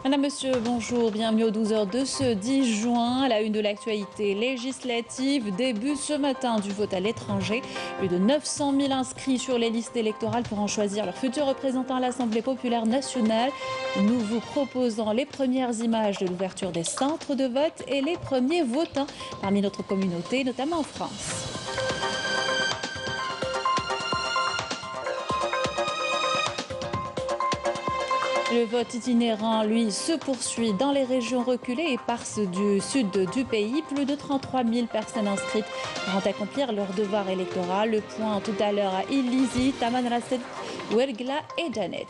Madame, Monsieur, bonjour, bienvenue aux 12h de ce 10 juin. À la une de l'actualité législative, début ce matin du vote à l'étranger. Plus de 900 000 inscrits sur les listes électorales pour en choisir leur futur représentant à l'Assemblée populaire nationale. Nous vous proposons les premières images de l'ouverture des centres de vote et les premiers votants parmi notre communauté, notamment en France. Le vote itinérant, lui, se poursuit dans les régions reculées et éparses du sud du pays. Plus de 33 000 personnes inscrites vont accomplir leur devoir électoral. Le point tout à l'heure à Illizi, Tamanrasset, Ouergla et Janet.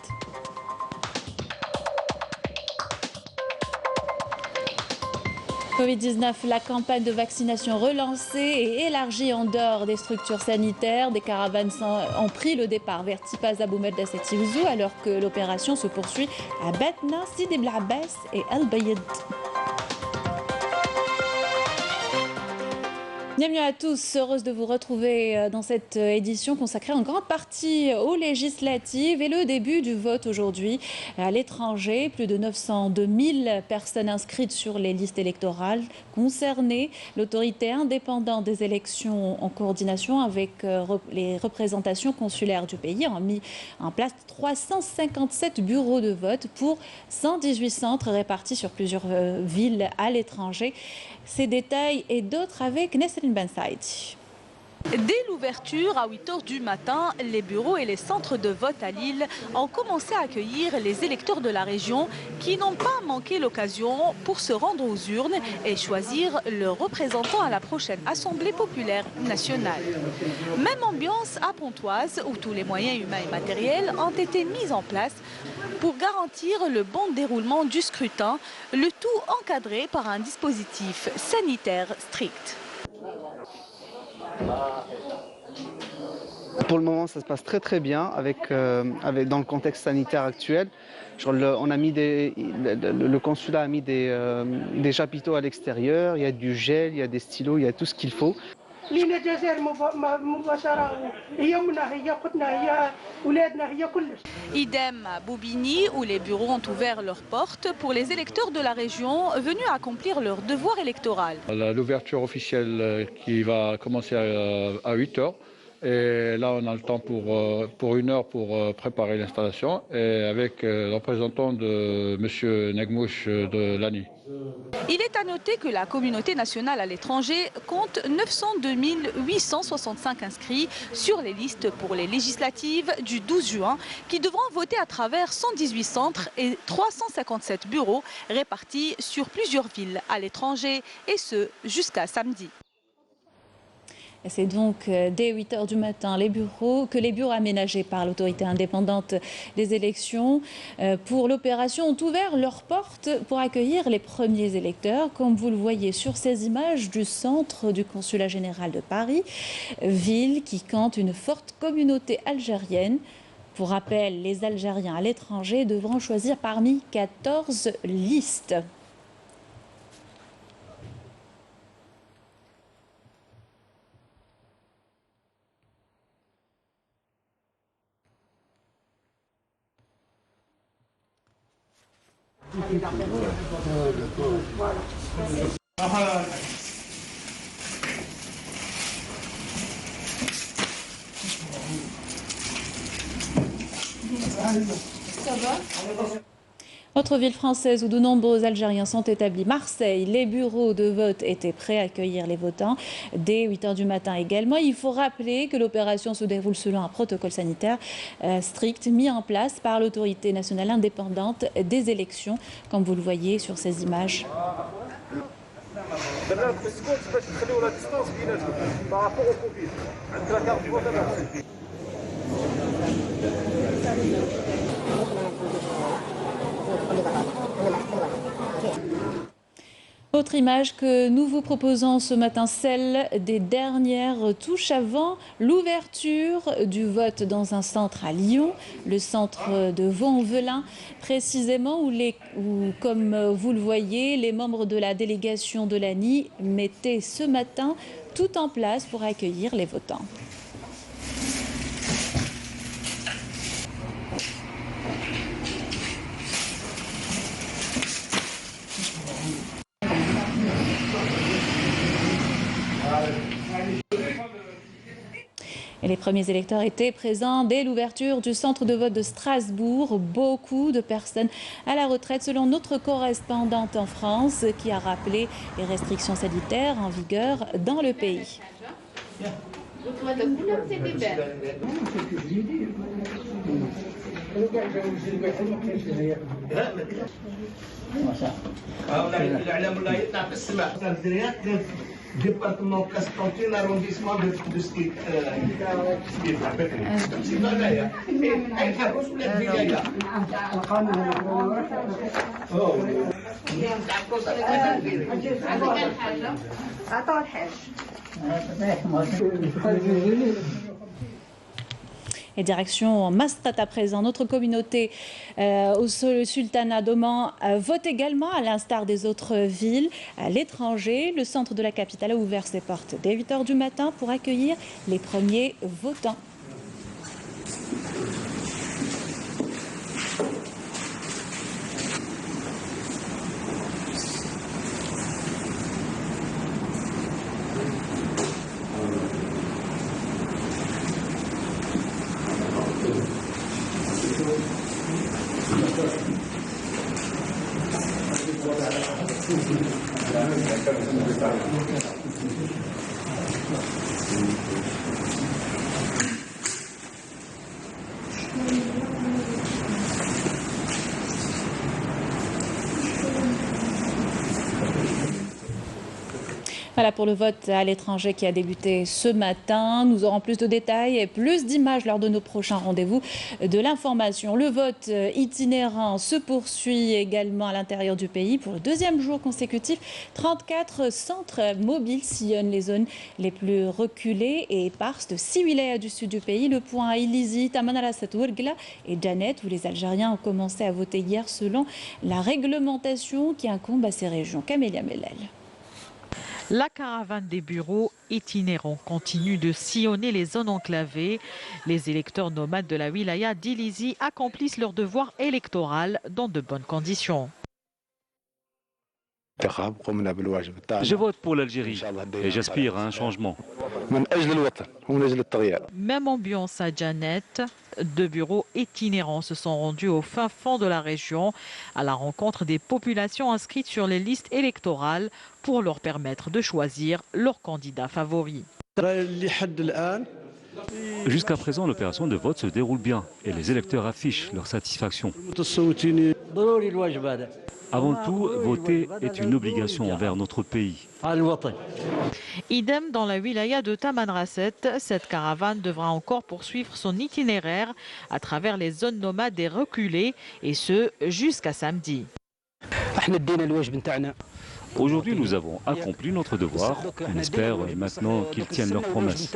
Covid-19, la campagne de vaccination relancée et élargie en dehors des structures sanitaires. Des caravanes ont pris le départ vers Tipaz Abou Medda Setiwzou alors que l'opération se poursuit à Batna, Sidi Bel Abbas et Al Bayed. Bienvenue à tous, heureuse de vous retrouver dans cette édition consacrée en grande partie aux législatives et le début du vote aujourd'hui à l'étranger. Plus de 902 000 personnes inscrites sur les listes électorales concernées. L'autorité indépendante des élections en coordination avec les représentations consulaires du pays a mis en place 357 bureaux de vote pour 118 centres répartis sur plusieurs villes à l'étranger. Ces détails et d'autres avec Nesrine Ben Saïdi. Dès l'ouverture, à 8 h du matin, les bureaux et les centres de vote à Lille ont commencé à accueillir les électeurs de la région qui n'ont pas manqué l'occasion pour se rendre aux urnes et choisir leur représentant à la prochaine Assemblée populaire nationale. Même ambiance à Pontoise où tous les moyens humains et matériels ont été mis en place pour garantir le bon déroulement du scrutin, le tout encadré par un dispositif sanitaire strict. Pour le moment, ça se passe très bien dans le contexte sanitaire actuel. Le consulat a mis des chapiteaux à l'extérieur, il y a du gel, il y a des stylos, il y a tout ce qu'il faut. Idem à Boubini, où les bureaux ont ouvert leurs portes pour les électeurs de la région venus accomplir leur devoir électoral. L'ouverture officielle qui va commencer à 8 h. Et là, on a le temps pour 1 heure pour préparer l'installation et avec le représentant de M. Negmouche de l'ANI. Il est à noter que la communauté nationale à l'étranger compte 902 865 inscrits sur les listes pour les législatives du 12 juin qui devront voter à travers 118 centres et 357 bureaux répartis sur plusieurs villes à l'étranger et ce jusqu'à samedi. C'est donc dès 8 h du matin que les bureaux aménagés par l'autorité indépendante des élections pour l'opération ont ouvert leurs portes pour accueillir les premiers électeurs, comme vous le voyez sur ces images du centre du consulat général de Paris, ville qui compte une forte communauté algérienne. Pour rappel, les Algériens à l'étranger devront choisir parmi 14 listes. Autre ville française où de nombreux Algériens sont établis, Marseille, les bureaux de vote étaient prêts à accueillir les votants dès 8 h du matin également. Il faut rappeler que l'opération se déroule selon un protocole sanitaire strict mis en place par l'autorité nationale indépendante des élections, comme vous le voyez sur ces images. Autre image que nous vous proposons ce matin, celle des dernières touches avant l'ouverture du vote dans un centre à Lyon, le centre de Vaux-en-Velin, précisément où, comme vous le voyez, les membres de la délégation de l'ANI mettaient ce matin tout en place pour accueillir les votants. Les premiers électeurs étaient présents dès l'ouverture du centre de vote de Strasbourg. Beaucoup de personnes à la retraite, selon notre correspondante en France, qui a rappelé les restrictions sanitaires en vigueur dans le pays. Département Constantine, arrondissement de Skid. Et direction Maastricht à présent. Notre communauté au sultanat d'Oman vote également, à l'instar des autres villes à l'étranger. Le centre de la capitale a ouvert ses portes dès 8 h du matin pour accueillir les premiers votants. Voilà pour le vote à l'étranger qui a débuté ce matin. Nous aurons plus de détails et plus d'images lors de nos prochains rendez-vous de l'information. Le vote itinérant se poursuit également à l'intérieur du pays. Pour le deuxième jour consécutif, 34 centres mobiles sillonnent les zones les plus reculées et éparses de 6 wilayas du sud du pays. Le point à Ilizi, Tamanrasset, Ouergla et Janet, où les Algériens ont commencé à voter hier selon la réglementation qui incombe à ces régions. Camélia Mellel. La caravane des bureaux itinérants continue de sillonner les zones enclavées. Les électeurs nomades de la wilaya d'Ilizi accomplissent leur devoir électoral dans de bonnes conditions. Je vote pour l'Algérie et j'aspire à un changement. Même ambiance à Janet. 2 bureaux itinérants se sont rendus au fin fond de la région à la rencontre des populations inscrites sur les listes électorales pour leur permettre de choisir leur candidat favori. Jusqu'à présent, l'opération de vote se déroule bien et les électeurs affichent leur satisfaction. Avant tout, voter est une obligation envers notre pays. Idem dans la wilaya de Tamanrasset, cette caravane devra encore poursuivre son itinéraire à travers les zones nomades et reculées, et ce jusqu'à samedi. Aujourd'hui, nous avons accompli notre devoir. On espère maintenant qu'ils tiennent leurs promesses.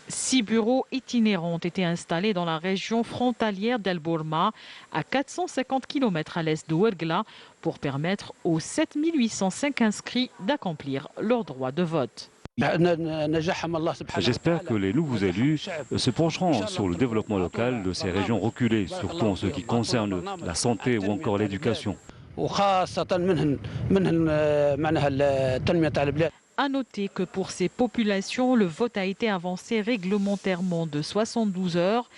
6 bureaux itinérants ont été installés dans la région frontalière d'El Bourma, à 450 km à l'est de Ouergla, pour permettre aux 7805 inscrits d'accomplir leur droit de vote. J'espère que les nouveaux élus se pencheront sur le développement local de ces régions reculées, surtout en ce qui concerne la santé ou encore l'éducation. À noter que pour ces populations, le vote a été avancé réglementairement de 72 heures.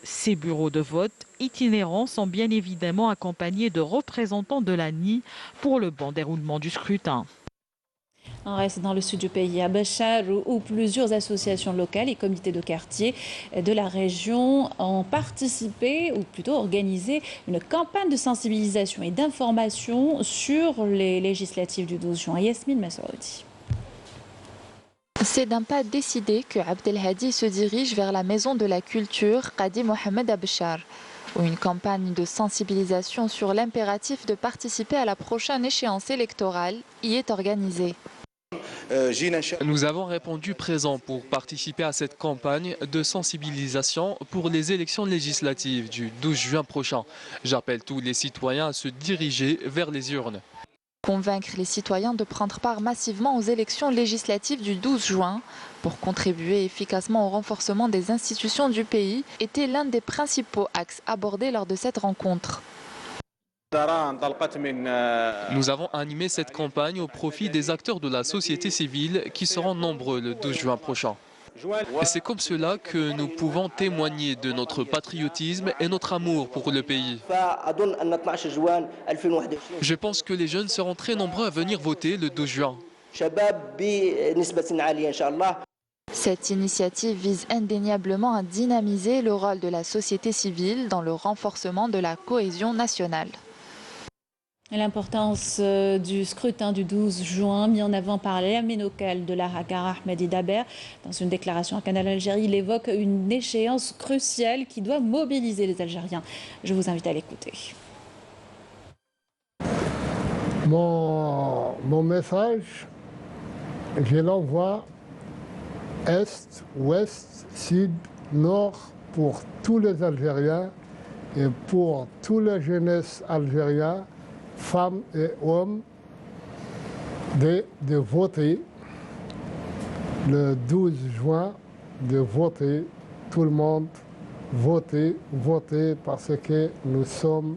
Ces bureaux de vote itinérants sont bien évidemment accompagnés de représentants de l'ANI pour le bon déroulement du scrutin. On reste dans le sud du pays, à Béchar, où plusieurs associations locales et comités de quartier de la région ont participé, ou plutôt organisé, une campagne de sensibilisation et d'information sur les législatives du 12 juin. Yasmine Massaoudi. C'est d'un pas décidé que Abdelhadi se dirige vers la maison de la culture Qadi Mohamed à Béchar, où une campagne de sensibilisation sur l'impératif de participer à la prochaine échéance électorale y est organisée. Nous avons répondu présent pour participer à cette campagne de sensibilisation pour les élections législatives du 12 juin prochain. J'appelle tous les citoyens à se diriger vers les urnes. Convaincre les citoyens de prendre part massivement aux élections législatives du 12 juin pour contribuer efficacement au renforcement des institutions du pays était l'un des principaux axes abordés lors de cette rencontre. Nous avons animé cette campagne au profit des acteurs de la société civile qui seront nombreux le 12 juin prochain. C'est comme cela que nous pouvons témoigner de notre patriotisme et notre amour pour le pays. Je pense que les jeunes seront très nombreux à venir voter le 12 juin. Cette initiative vise indéniablement à dynamiser le rôle de la société civile dans le renforcement de la cohésion nationale. L'importance du scrutin du 12 juin mis en avant par l'ami local de la Hagar, Ahmed Daber. Dans une déclaration à Canal Algérie, il évoque une échéance cruciale qui doit mobiliser les Algériens. Je vous invite à l'écouter. Mon message, je l'envoie Est, Ouest, Sud, Nord pour tous les Algériens et pour toute la jeunesse algérienne, femmes et hommes, de voter le 12 juin, de voter, tout le monde, voter parce que nous sommes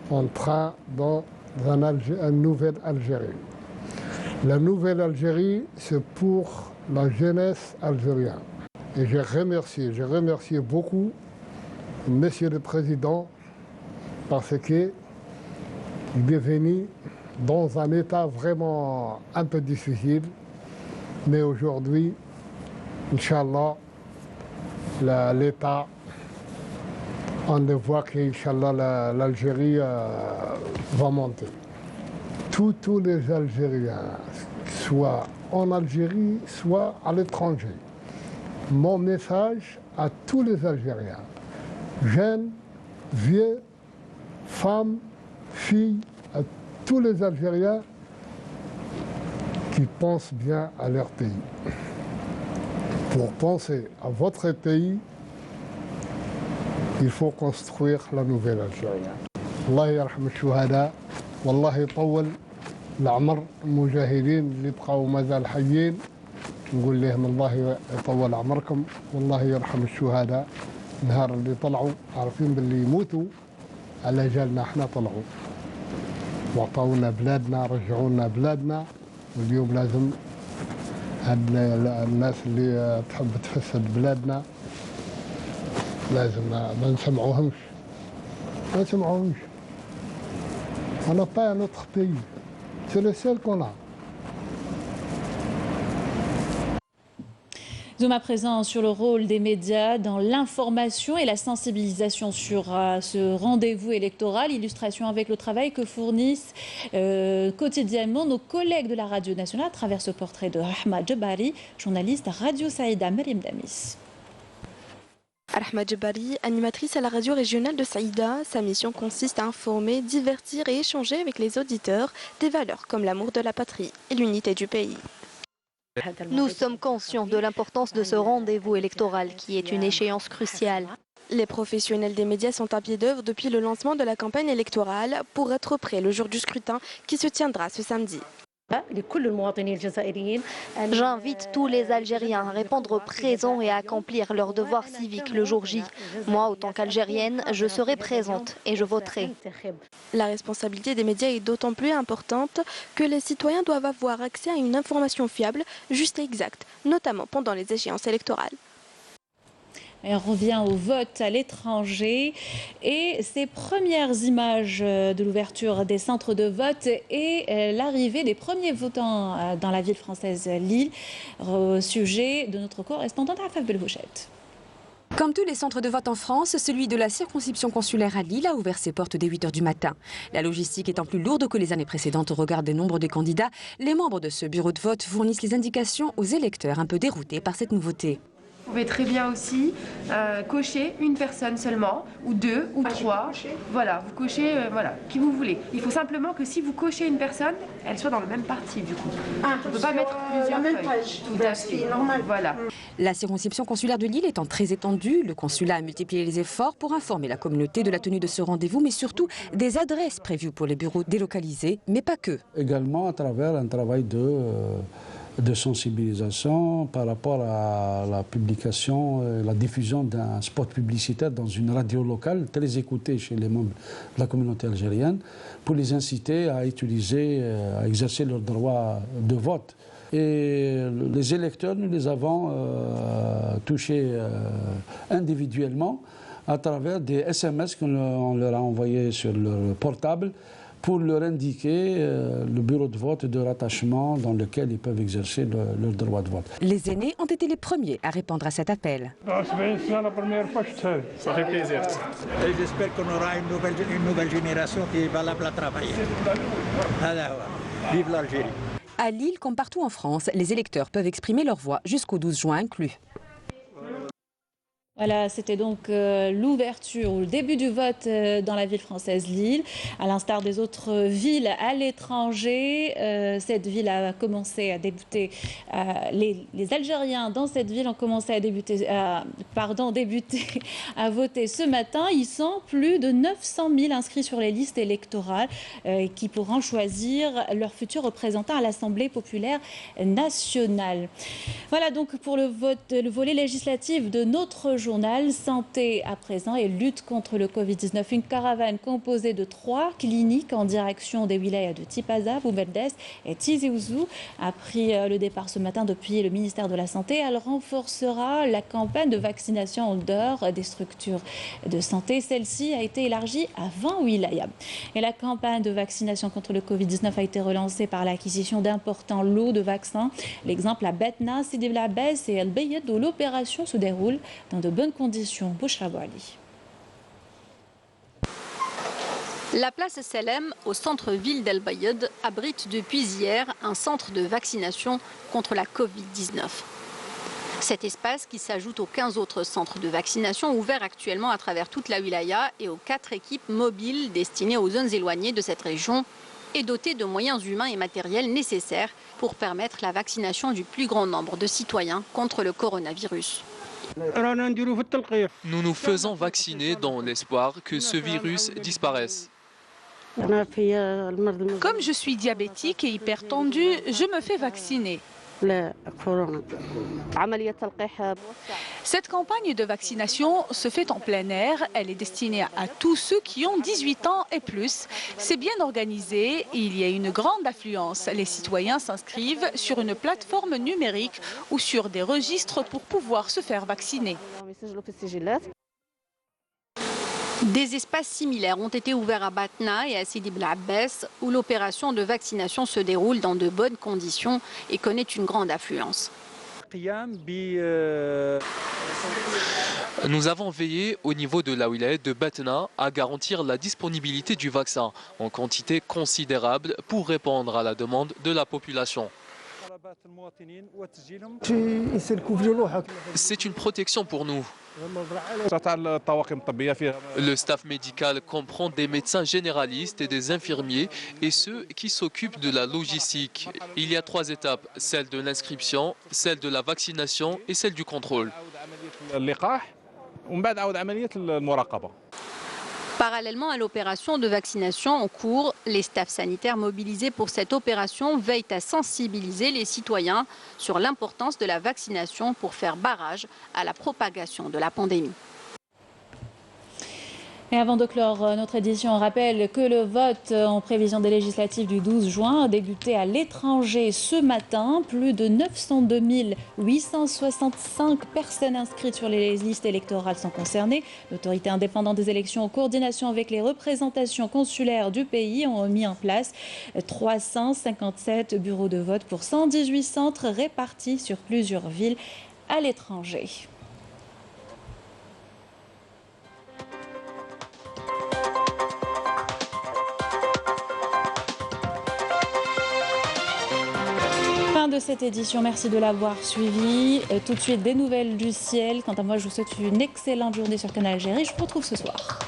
en train dans une nouvelle Algérie. La nouvelle Algérie, c'est pour la jeunesse algérienne. Et je remercie beaucoup Monsieur le Président parce que il est venu dans un état vraiment un peu difficile. Mais aujourd'hui, Inch'Allah, l'État, on le voit qu'Inch'Allah, l'Algérie va monter. Tous les Algériens, soit en Algérie, soit à l'étranger. Mon message à tous les Algériens, jeunes, vieux, femmes, filles, à tous les Algériens qui pensent bien à leur pays. Pour penser à votre pays, il faut construire la nouvelle Algérie. Allah yarham al-shuhada, wallah يطول العمر المجاهدين اللي بقاو مازال حيين نقول لهم الله يطول عمركم والله يرحم الشهداء. نهار اللي طلعوا عارفين باللي يموتوا على جالنا احنا طلعوا وعطاونا بلادنا رجعونا بلادنا. واليوم لازم هاد الناس اللي تحب تفسد بلادنا لازم ما نسمعوهمش. On n'a pas un autre pays. C'est le seul qu'on a. Zoom à présent sur le rôle des médias dans l'information et la sensibilisation sur ce rendez-vous électoral. Illustration avec le travail que fournissent quotidiennement nos collègues de la radio nationale à travers ce portrait de Rahma Djebari, journaliste à Radio Saïda. Marim Damis. Rahma Djebari, animatrice à la radio régionale de Saïda, sa mission consiste à informer, divertir et échanger avec les auditeurs des valeurs comme l'amour de la patrie et l'unité du pays. Nous sommes conscients de l'importance de ce rendez-vous électoral qui est une échéance cruciale. Les professionnels des médias sont à pied d'œuvre depuis le lancement de la campagne électorale pour être prêts le jour du scrutin qui se tiendra ce samedi. J'invite tous les Algériens à répondre présents et à accomplir leur devoir civique le jour J. Moi, autant qu'Algérienne, je serai présente et je voterai. La responsabilité des médias est d'autant plus importante que les citoyens doivent avoir accès à une information fiable, juste et exacte, notamment pendant les échéances électorales. Et on revient au vote à l'étranger et ces premières images de l'ouverture des centres de vote et l'arrivée des premiers votants dans la ville française Lille, au sujet de notre correspondante Afaf Belhouchet. Comme tous les centres de vote en France, celui de la circonscription consulaire à Lille a ouvert ses portes dès 8 h du matin. La logistique étant plus lourde que les années précédentes au regard des nombres de candidats, les membres de ce bureau de vote fournissent les indications aux électeurs un peu déroutés par cette nouveauté. Vous pouvez très bien aussi cocher une personne seulement, ou deux, ou trois. Voilà, vous cochez qui vous voulez. Il faut simplement que si vous cochez une personne, elle soit dans le même parti du coup. On ne peut pas mettre plusieurs feuilles. Tout à fait. Normal. Voilà. La circonscription consulaire de Lille étant très étendue, le consulat a multiplié les efforts pour informer la communauté de la tenue de ce rendez-vous, mais surtout des adresses prévues pour les bureaux délocalisés, mais pas que. Également à travers un travail de de sensibilisation par rapport à la publication, la diffusion d'un spot publicitaire dans une radio locale très écoutée chez les membres de la communauté algérienne pour les inciter à à exercer leur droit de vote. Et les électeurs, nous les avons touchés individuellement à travers des SMS qu'on leur a envoyés sur leur portable pour leur indiquer le bureau de vote de rattachement dans lequel ils peuvent exercer leur droit de vote. Les aînés ont été les premiers à répondre à cet appel. C'est la première fois que je fais. Ça fait plaisir. Et j'espère qu'on aura une nouvelle génération qui est valable à travailler. Vive l'Algérie. À Lille, comme partout en France, les électeurs peuvent exprimer leur voix jusqu'au 12 juin inclus. Voilà, c'était donc l'ouverture ou le début du vote dans la ville française Lille. À l'instar des autres villes à l'étranger, cette ville a commencé à débuter. Les Algériens dans cette ville ont commencé à débuter à voter ce matin. Ils sont plus de 900 000 inscrits sur les listes électorales qui pourront choisir leur futur représentant à l'Assemblée populaire nationale. Voilà donc pour le volet législatif de notre journal Santé à présent et lutte contre le Covid-19. Une caravane composée de 3 cliniques en direction des wilayas de Tipaza, Boumerdès et Tizi Ouzou a pris le départ ce matin depuis le ministère de la Santé. Elle renforcera la campagne de vaccination en dehors des structures de santé. Celle-ci a été élargie à 20 wilayas. Et la campagne de vaccination contre le Covid-19 a été relancée par l'acquisition d'importants lots de vaccins. L'exemple à Batna, Sidi Bel Abbès et El Bayed où l'opération se déroule dans de bonnes conditions. Bouchra Bouali. La place Selem, au centre-ville d'El Bayed, abrite depuis hier un centre de vaccination contre la Covid-19. Cet espace, qui s'ajoute aux 15 autres centres de vaccination ouverts actuellement à travers toute la wilaya et aux 4 équipes mobiles destinées aux zones éloignées de cette région, est doté de moyens humains et matériels nécessaires pour permettre la vaccination du plus grand nombre de citoyens contre le coronavirus. Nous nous faisons vacciner dans l'espoir que ce virus disparaisse. Comme je suis diabétique et hypertendue, je me fais vacciner. Cette campagne de vaccination se fait en plein air. Elle est destinée à tous ceux qui ont 18 ans et plus. C'est bien organisé et il y a une grande affluence. Les citoyens s'inscrivent sur une plateforme numérique ou sur des registres pour pouvoir se faire vacciner. Des espaces similaires ont été ouverts à Batna et à Sidi Bel Abbès, où l'opération de vaccination se déroule dans de bonnes conditions et connaît une grande affluence. Nous avons veillé au niveau de la wilaya de Batna à garantir la disponibilité du vaccin en quantité considérable pour répondre à la demande de la population. C'est une protection pour nous. Le staff médical comprend des médecins généralistes et des infirmiers et ceux qui s'occupent de la logistique. Il y a 3 étapes, celle de l'inscription, celle de la vaccination et celle du contrôle. Parallèlement à l'opération de vaccination en cours, les staffs sanitaires mobilisés pour cette opération veillent à sensibiliser les citoyens sur l'importance de la vaccination pour faire barrage à la propagation de la pandémie. Et avant de clore notre édition, on rappelle que le vote en prévision des législatives du 12 juin a débuté à l'étranger ce matin. Plus de 902 865 personnes inscrites sur les listes électorales sont concernées. L'autorité indépendante des élections, en coordination avec les représentations consulaires du pays, ont mis en place 357 bureaux de vote pour 118 centres répartis sur plusieurs villes à l'étranger. De cette édition, merci de l'avoir suivi. Tout de suite des nouvelles du ciel. Quant à moi, je vous souhaite une excellente journée sur Canal Algérie. Je vous retrouve ce soir.